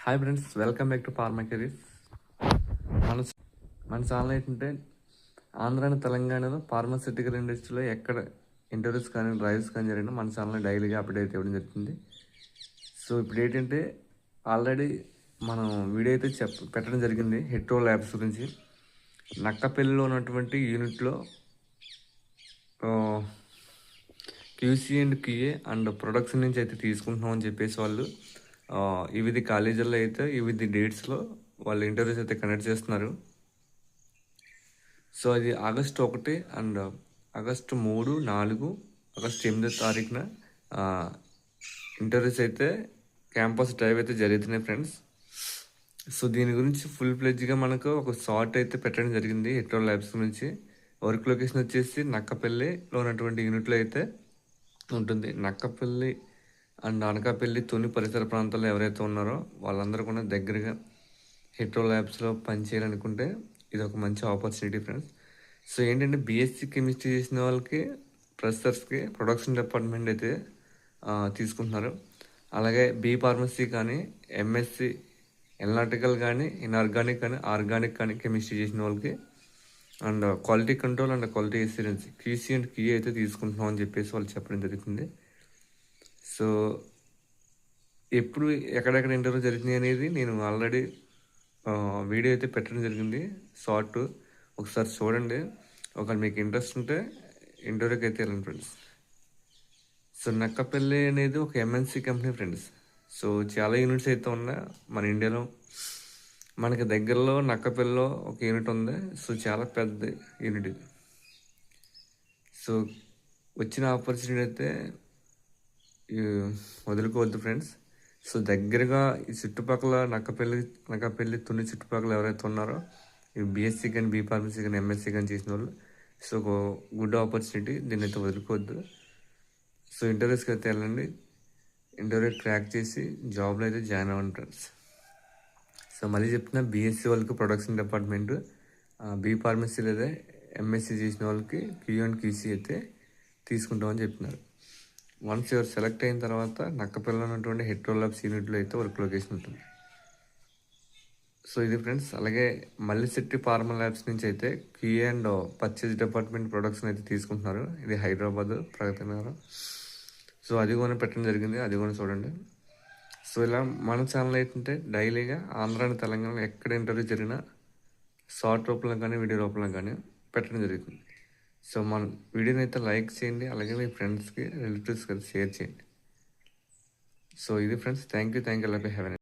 Hi friends, welcome back to pharma careers. మన మన channel ఏంటంటే ఆంధ్ర అండ్ తెలంగాణలో ఫార్మాసిటికల్ ఇండస్ట్రీలో ఎక్కడ ఇంటర్వ్యూస్ కానీ డ్రైవ్స్ కానీ జరిగినా మన ఛానల్ డైలీగా అప్డేట్ ఇవ్వడం జరుగుతుంది. సో ఇప్పుడు ఏంటంటే ఆల్రెడీ మనం వీడియో అయితే పెట్టడం జరిగింది హెట్రో ల్యాబ్స్ గురించి. నక్కపల్లిలో ఉన్నటువంటి యూనిట్లో QC and QA and production నుంచి అయితే తీసుకుంటున్నామని చెప్పేసి వాళ్ళు వివిధ కాలేజీల్లో అయితే వివిధ డేట్స్లో వాళ్ళు ఇంటర్వ్యూస్ అయితే కండక్ట్ చేస్తున్నారు. సో అది ఆగస్టు 1 అండ్ ఆగస్టు 3, 4, ఆగస్టు 8 తారీఖున ఇంటర్వ్యూస్ అయితే క్యాంపస్ డ్రైవ్ అయితే జరుగుతున్నాయి ఫ్రెండ్స్. సో దీని గురించి ఫుల్ ఫ్లెడ్జ్గా మనకు ఒక షార్ట్ అయితే పెట్టడం జరిగింది హెట్రో ల్యాబ్స్ గురించి. వర్క్ లొకేషన్ వచ్చేసి నక్కపల్లిలో ఉన్నటువంటి యూనిట్లో అయితే ఉంటుంది. నక్కపల్లి అండ్ అనకాపల్లి, తుని పరిసర ప్రాంతాల్లో ఎవరైతే ఉన్నారో వాళ్ళందరూ కూడా దగ్గరగా హెట్రో ల్యాబ్స్లో పనిచేయాలనుకుంటే ఇది ఒక మంచి ఆపర్చునిటీ ఫ్రెండ్స్. సో ఏంటంటే బీఎస్సీ కెమిస్ట్రీ చేసిన వాళ్ళకి ఫ్రెషర్స్కి ప్రొడక్షన్ డిపార్ట్మెంట్ అయితే తీసుకుంటున్నారు. అలాగే బీ ఫార్మసీ కానీ, ఎంఎస్సి ఎనాలిటికల్ కానీ, ఇన్ఆర్గానిక్ కానీ, ఆర్గానిక్ కానీ కెమిస్ట్రీ చేసిన వాళ్ళకి and quality control and quality assurance QC and QA అయితే తీసుకుంటున్నాం అని చెప్పేసి వాళ్ళు చెప్పడం జరుగుతుంది. సో ఎప్పుడు ఎక్కడెక్కడ ఇంటర్వ్యూ జరిగింది అనేది నేను ఆల్రెడీ వీడియో అయితే పెట్టడం జరిగింది షార్ట్, ఒకసారి చూడండి. ఒకవేళ మీకు ఇంట్రెస్ట్ ఉంటే ఇంటర్వ్యూకి అయితే వెళ్ళండి ఫ్రెండ్స్. సో నక్కపల్లి అనేది ఒక ఎంఎన్సీ కంపెనీ ఫ్రెండ్స్. సో చాలా యూనిట్స్ అయితే ఉన్నాయి మన ఇండియాలో. మనకి దగ్గరలో నక్కపల్లిలో ఒక యూనిట్ ఉంది. సో చాలా పెద్ద యూనిట్ ఇది. సో వచ్చిన ఆపర్చునిటీ అయితే వదులుకోవద్దు ఫ్రెండ్స్. సో దగ్గరగా ఈ చుట్టుపక్కల నక్కపల్లి తుని చుట్టుపక్కల ఎవరైతే ఉన్నారో ఈ బీఎస్సీ కానీ, బీ ఫార్మసీ కానీ, ఎంఎస్సీ కానీ చేసిన వాళ్ళు, సో ఒక గుడ్ ఆపర్చునిటీ, దీన్ని అయితే వదులుకోవద్దు. సో ఇంటర్వ్యూస్కి అయితే వెళ్ళండి, ఇంటర్వ్యూ క్రాక్ చేసి జాబ్లో అయితే జాయిన్ అవ్వండి ఫ్రెండ్స్. సో మళ్ళీ చెప్తున్నా, బీఎస్సీ వాళ్ళకి ప్రొడక్షన్ డిపార్ట్మెంట్, బీ ఫార్మసీ లేదా ఎంఎస్సీ చేసిన వాళ్ళకి క్యూ అండ్ క్యూసీ అయితే తీసుకుంటామని చెప్తున్నారు. వన్స్ ఎవరు సెలెక్ట్ అయిన తర్వాత నక్కపల్లిలో ఉన్నటువంటి హెట్రో ల్యాబ్స్ యూనిట్లో అయితే వర్క్ లొకేషన్ ఉంటుంది. సో ఇది ఫ్రెండ్స్. అలాగే మల్లిశెట్టి ఫార్మా ల్యాబ్స్ నుంచి అయితే QA and purchase department production అయితే తీసుకుంటున్నారు. ఇది హైదరాబాద్, ప్రగతి నగరం. సో అది కూడా పెట్టడం జరిగింది, అది కూడా చూడండి. సో ఇలా మన ఛానల్ ఏంటంటే డైలీగా ఆంధ్ర అండ్ తెలంగాణలో ఎక్కడ ఇంటర్వ్యూ జరిగినా షార్ట్ రూపంలో కానీ, వీడియో రూపంలో కానీ పెట్టడం జరుగుతుంది. సో మన వీడియోని అయితే లైక్ చేయండి, అలాగే మీ ఫ్రెండ్స్కి, రిలేటివ్స్కి షేర్ చేయండి. సో ఇది friends. Thank you. Have a